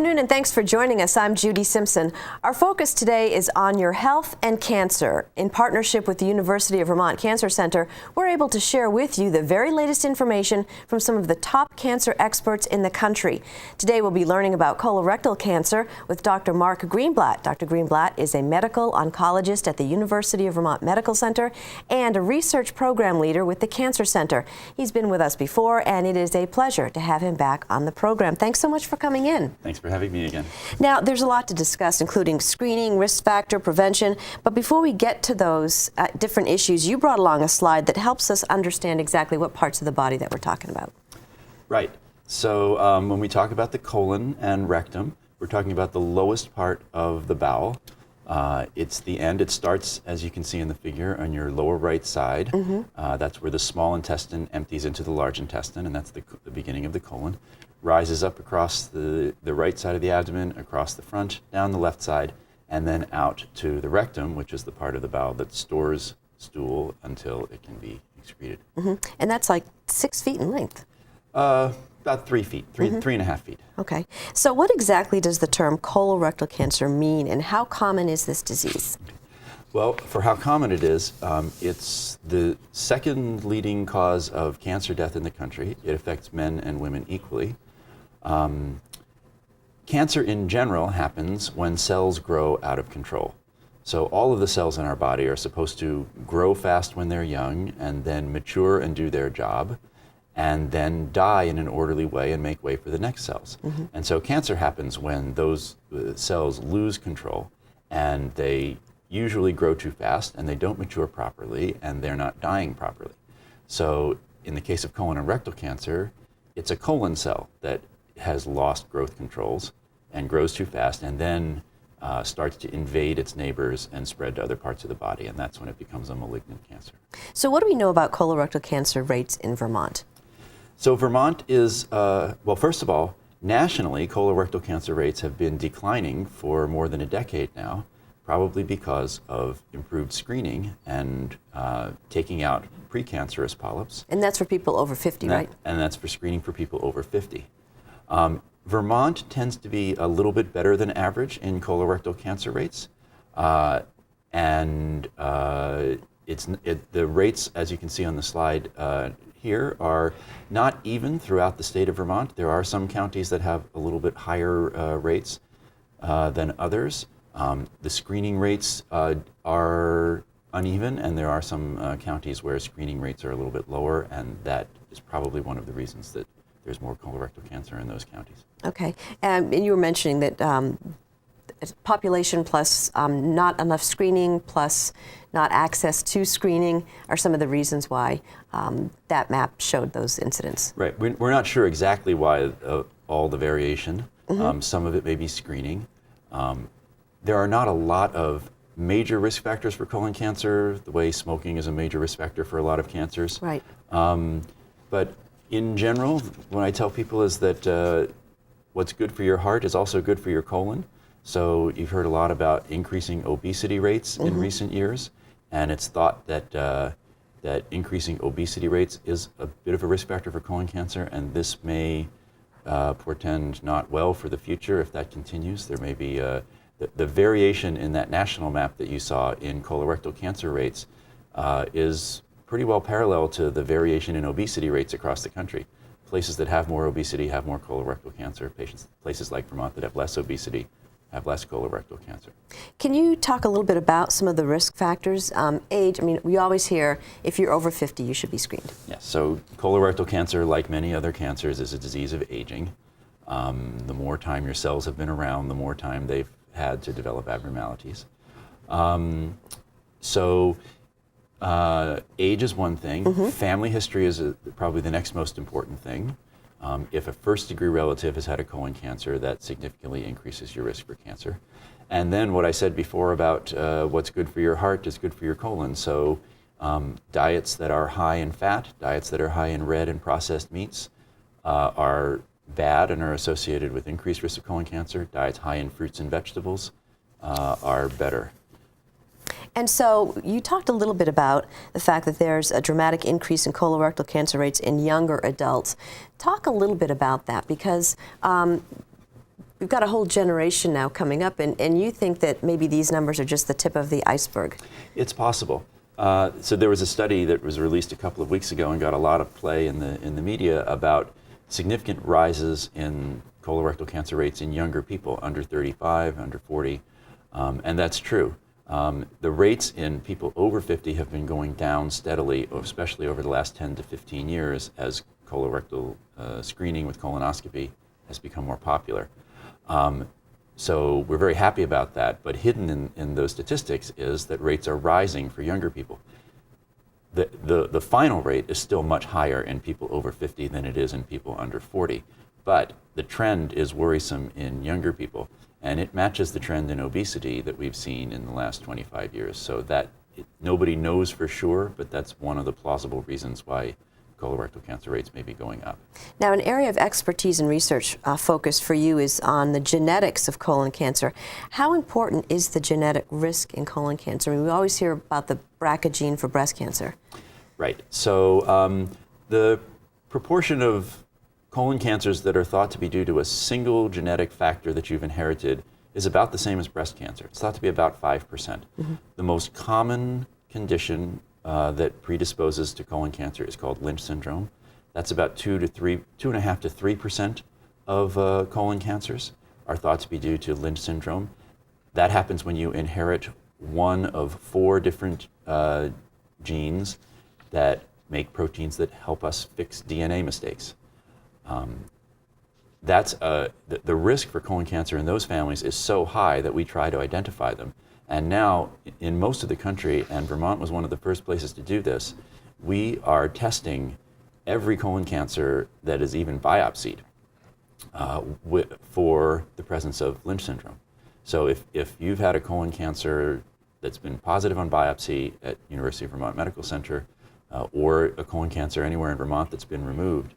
afternoon and thanks for joining us. I'm Judy Simpson. Our focus today is on your health and cancer. In partnership with the University of Vermont Cancer Center, we're able to share with you the very latest information from some of the top cancer experts in the country. Today we'll be learning about colorectal cancer with Dr. Mark Greenblatt. Dr. Greenblatt is a medical oncologist at the University of Vermont Medical Center and a research program leader with the Cancer Center. He's been with us before and it is a pleasure to have him back on the program. Thanks so much for coming in. Thanks for having me again. Now, there's a lot to discuss, including screening, risk factor, prevention. But before we get to those different issues, you brought along a slide that helps us understand exactly what parts of the body that we're talking about. Right. So when we talk about the colon and rectum, we're talking about the lowest part of the bowel. It's the end. It starts, as you can see in the figure, on your lower right side. That's where the small intestine empties into the large intestine, and that's the beginning of the colon. Rises up across the right side of the abdomen, across the front, down the left side, and then out to the rectum, which is the part of the bowel that stores stool until it can be excreted. And that's like 6 feet in length. About 3 feet, 3.5 feet. Okay. So what exactly does the term colorectal cancer mean, and how common is this disease? Well, for how common it is, it's the second leading cause of cancer death in the country. It affects men and women equally. Cancer in general happens when cells grow out of control. So all of the cells in our body are supposed to grow fast when they're young and then mature and do their job and then die in an orderly way and make way for the next cells. And so cancer happens when those cells lose control and they usually grow too fast and they don't mature properly and they're not dying properly. So in the case of colon and rectal cancer, it's a colon cell that has lost growth controls and grows too fast and then starts to invade its neighbors and spread to other parts of the body, and that's when it becomes a malignant cancer. So what do we know about colorectal cancer rates in Vermont? So Vermont is, well, first of all, nationally, colorectal cancer rates have been declining for more than a decade now, probably because of improved screening and taking out precancerous polyps. And that's for people over 50, right? And that's for screening for people over 50. Vermont tends to be a little bit better than average in colorectal cancer rates. The rates, as you can see on the slide here, are not even throughout the state of Vermont. There are some counties that have a little bit higher rates than others. The screening rates are uneven, and there are some counties where screening rates are a little bit lower, and that is probably one of the reasons that there's more colorectal cancer in those counties. Okay, and you were mentioning that population plus not enough screening plus not access to screening are some of the reasons why that map showed those incidents. Right, we're not sure exactly why all the variation. Some of it may be screening. There are not a lot of major risk factors for colon cancer, the way smoking is a major risk factor for a lot of cancers. Right. But in general, what I tell people is that what's good for your heart is also good for your colon. So you've heard a lot about increasing obesity rates in recent years, and it's thought that that increasing obesity rates is a bit of a risk factor for colon cancer, and this may portend not well for the future if that continues. There may be the variation in that national map that you saw in colorectal cancer rates is pretty well parallel to the variation in obesity rates across the country. Places that have more obesity have more colorectal cancer. Places like Vermont that have less obesity have less colorectal cancer. Can you talk a little bit about some of the risk factors? Age, I mean, we always hear if you're over 50, you should be screened. Yes, so colorectal cancer, like many other cancers, is a disease of aging. The more time your cells have been around, the more time they've had to develop abnormalities. Age is one thing. Family history is probably the next most important thing. If a first-degree relative has had a colon cancer, that significantly increases your risk for cancer. And then what I said before about what's good for your heart is good for your colon. So diets that are high in fat, diets that are high in red and processed meats are bad and are associated with increased risk of colon cancer. Diets high in fruits and vegetables are better. And so you talked a little bit about the fact that there's a dramatic increase in colorectal cancer rates in younger adults. Talk a little bit about that, because we've got a whole generation now coming up, and you think that maybe these numbers are just the tip of the iceberg. It's possible. So there was a study that was released a couple of weeks ago and got a lot of play in the media about significant rises in colorectal cancer rates in younger people, under 35, under 40, and that's true. The rates in people over 50 have been going down steadily, especially over the last 10 to 15 years as colorectal screening with colonoscopy has become more popular. So we're very happy about that, but hidden in those statistics is that rates are rising for younger people. The final rate is still much higher in people over 50 than it is in people under 40, but the trend is worrisome in younger people, and it matches the trend in obesity that we've seen in the last 25 years. So that nobody knows for sure, but that's one of the plausible reasons why colorectal cancer rates may be going up. Now, an area of expertise and research focus for you is on the genetics of colon cancer. How important is the genetic risk in colon cancer? I mean, we always hear about the BRCA gene for breast cancer. Right. So the proportion of colon cancers that are thought to be due to a single genetic factor that you've inherited is about the same as breast cancer. It's thought to be about 5%. Mm-hmm. The most common condition that predisposes to colon cancer is called Lynch syndrome. That's about 2.5 to 3% of colon cancers are thought to be due to Lynch syndrome. That happens when you inherit one of 4 different genes that make proteins that help us fix DNA mistakes. The risk for colon cancer in those families is so high that we try to identify them. And now, in most of the country, and Vermont was one of the first places to do this, we are testing every colon cancer that is even biopsied for the presence of Lynch syndrome. So if you've had a colon cancer that's been positive on biopsy at University of Vermont Medical Center, or a colon cancer anywhere in Vermont that's been removed,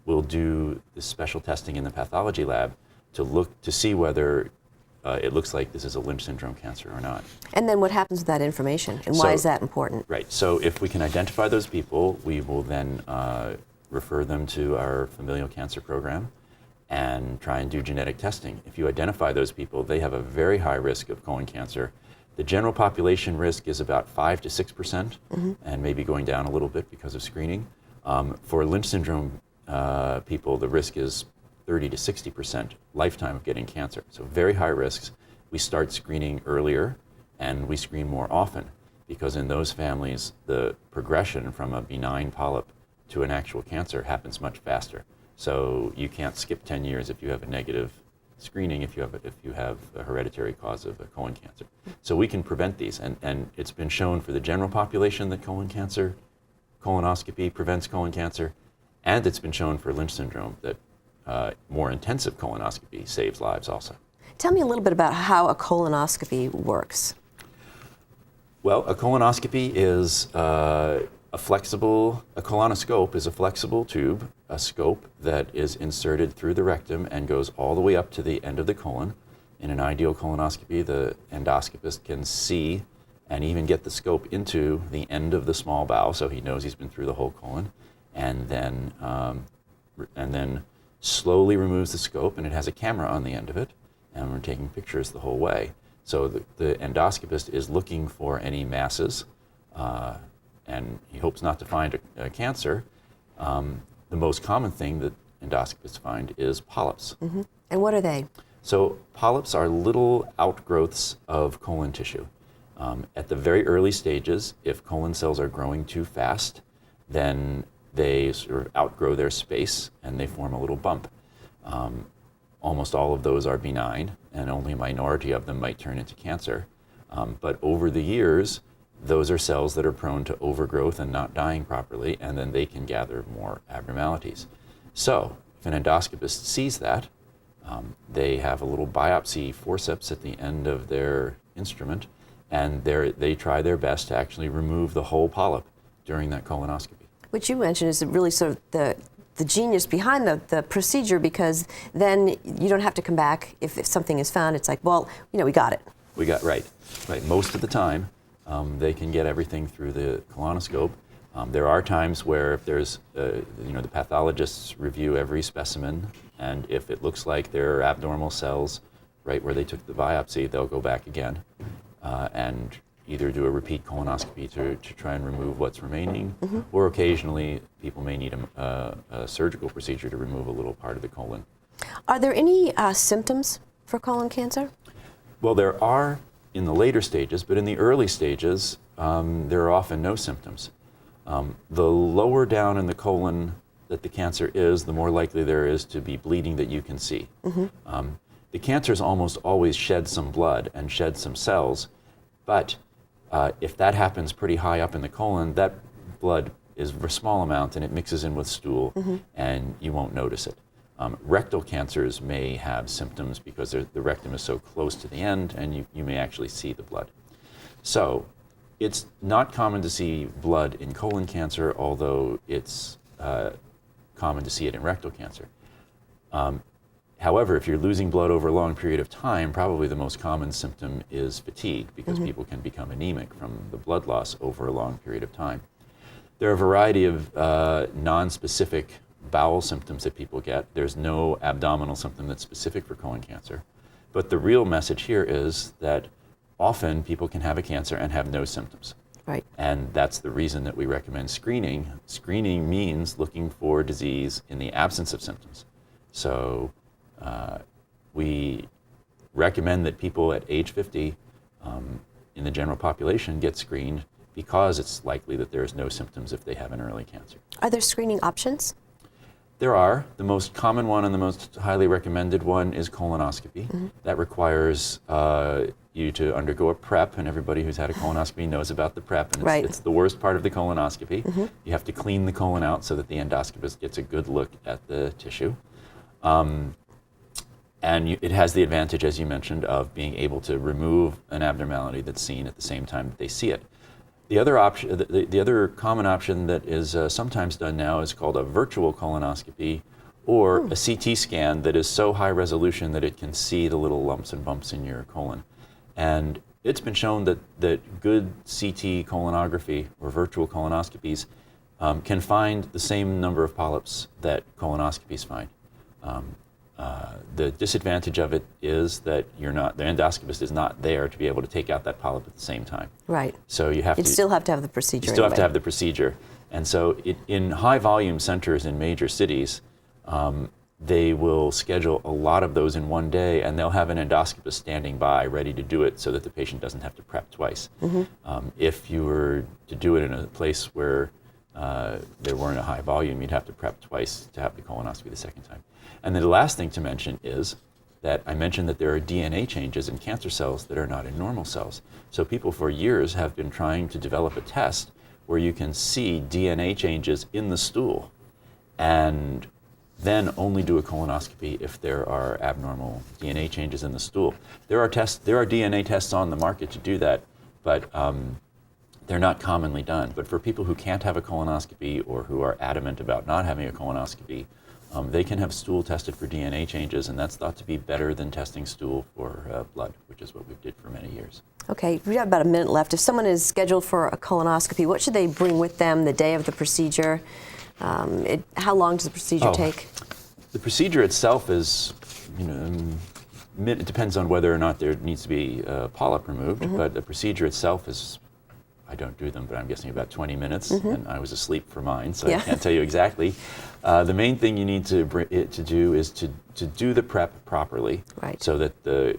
we'll do this special testing in the pathology lab to see whether it looks like this is a Lynch syndrome cancer or not. And then what happens with that information, and why is that important? Right, so if we can identify those people, we will then refer them to our familial cancer program and try and do genetic testing. If you identify those people, they have a very high risk of colon cancer. The general population risk is about 5 to 6%, mm-hmm. and maybe going down a little bit because of screening. For Lynch syndrome people, the risk is 30 to 60% lifetime of getting cancer. So very high risks. We start screening earlier and we screen more often because in those families, the progression from a benign polyp to an actual cancer happens much faster. So you can't skip 10 years if you have a negative screening if you have a hereditary cause of a colon cancer. So we can prevent these, and it's been shown for the general population that colonoscopy prevents colon cancer, and it's been shown for Lynch syndrome that more intensive colonoscopy saves lives also. Tell me a little bit about how a colonoscopy works. Well, a colonoscopy is a colonoscope is a flexible tube, a scope that is inserted through the rectum and goes all the way up to the end of the colon. In an ideal colonoscopy, the endoscopist can see and even get the scope into the end of the small bowel, so he knows he's been through the whole colon, and then slowly removes the scope, and it has a camera on the end of it, and we're taking pictures the whole way. So the endoscopist is looking for any masses, and he hopes not to find a cancer. The most common thing that endoscopists find is polyps. Mm-hmm. And what are they? So polyps are little outgrowths of colon tissue. At the very early stages, if colon cells are growing too fast, then they sort of outgrow their space and they form a little bump. Almost all of those are benign, and only a minority of them might turn into cancer. But over the years, those are cells that are prone to overgrowth and not dying properly, and then they can gather more abnormalities. So if an endoscopist sees that, they have a little biopsy forceps at the end of their instrument, and they try their best to actually remove the whole polyp during that colonoscopy. What you mentioned is really sort of the genius behind the procedure, because then you don't have to come back if something is found. It's like, well, we got it. Right. Most of the time, they can get everything through the colonoscope. There are times where if there's, the pathologists review every specimen And if it looks like there are abnormal cells right where they took the biopsy, they'll go back again and either do a repeat colonoscopy to try and remove what's remaining, or occasionally people may need a surgical procedure to remove a little part of the colon. Are there any symptoms for colon cancer? Well, there are in the later stages, but in the early stages, there are often no symptoms. The lower down in the colon that the cancer is, the more likely there is to be bleeding that you can see. The cancers almost always shed some blood and shed some cells, but if that happens pretty high up in the colon, that blood is a small amount and it mixes in with stool and you won't notice it. Rectal cancers may have symptoms because the rectum is so close to the end and you may actually see the blood. So it's not common to see blood in colon cancer, although it's common to see it in rectal cancer. However, if you're losing blood over a long period of time, probably the most common symptom is fatigue, because people can become anemic from the blood loss over a long period of time. There are a variety of non-specific bowel symptoms that people get. There's no abdominal symptom that's specific for colon cancer. But the real message here is that often people can have a cancer and have no symptoms. Right. And that's the reason that we recommend screening. Screening means looking for disease in the absence of symptoms. So we recommend that people at age 50 in the general population get screened because it's likely that there's no symptoms if they have an early cancer. Are there screening options? There are. The most common one and the most highly recommended one is colonoscopy. That requires you to undergo a prep, and everybody who's had a colonoscopy knows about the prep, and it's the worst part of the colonoscopy. You have to clean the colon out so that the endoscopist gets a good look at the tissue. And it has the advantage, as you mentioned, of being able to remove an abnormality that's seen at the same time that they see it. The other option, the other common option that is sometimes done now is called a virtual colonoscopy, or a CT scan that is so high resolution that it can see the little lumps and bumps in your colon. And it's been shown that good CT colonography or virtual colonoscopies can find the same number of polyps that colonoscopies find. The disadvantage of it is that the endoscopist is not there to be able to take out that polyp at the same time. Right. So you still have to have the procedure. You still have to have the procedure. And so in high volume centers in major cities, they will schedule a lot of those in one day, and they'll have an endoscopist standing by ready to do it so that the patient doesn't have to prep twice. If you were to do it in a place where there weren't a high volume, you'd have to prep twice to have the colonoscopy the second time. And then the last thing to mention is that I mentioned that there are DNA changes in cancer cells that are not in normal cells. So people for years have been trying to develop a test where you can see DNA changes in the stool and then only do a colonoscopy if there are abnormal DNA changes in the stool. There are DNA tests on the market to do that, but they're not commonly done. But for people who can't have a colonoscopy or who are adamant about not having a colonoscopy, they can have stool tested for DNA changes, and that's thought to be better than testing stool for blood, which is what we did for many years. Okay, we have about a minute left. If someone is scheduled for a colonoscopy, what should they bring with them the day of the procedure? How long does the procedure take? The procedure itself is, it depends on whether or not there needs to be a polyp removed, but the procedure itself is, I don't do them, but I'm guessing about 20 minutes, and I was asleep for mine, so I can't tell you exactly. The main thing you need to do is to do the prep properly, so that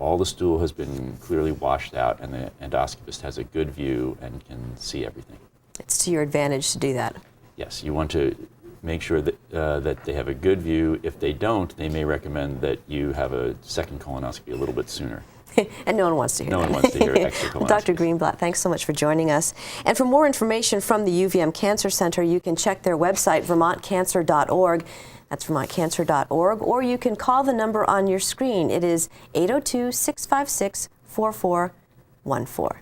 all the stool has been clearly washed out and the endoscopist has a good view and can see everything. It's to your advantage to do that. Yes, you want to make sure that they have a good view. If they don't, they may recommend that you have a second colonoscopy a little bit sooner. And no one wants to hear that. No one wants to hear extra colonoscopies. Dr. Greenblatt, thanks so much for joining us. And for more information from the UVM Cancer Center, you can check their website, vermontcancer.org. That's vermontcancer.org. Or you can call the number on your screen. It is 802-656-4414.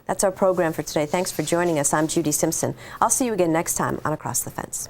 That's our program for today. Thanks for joining us. I'm Judy Simpson. I'll see you again next time on Across the Fence.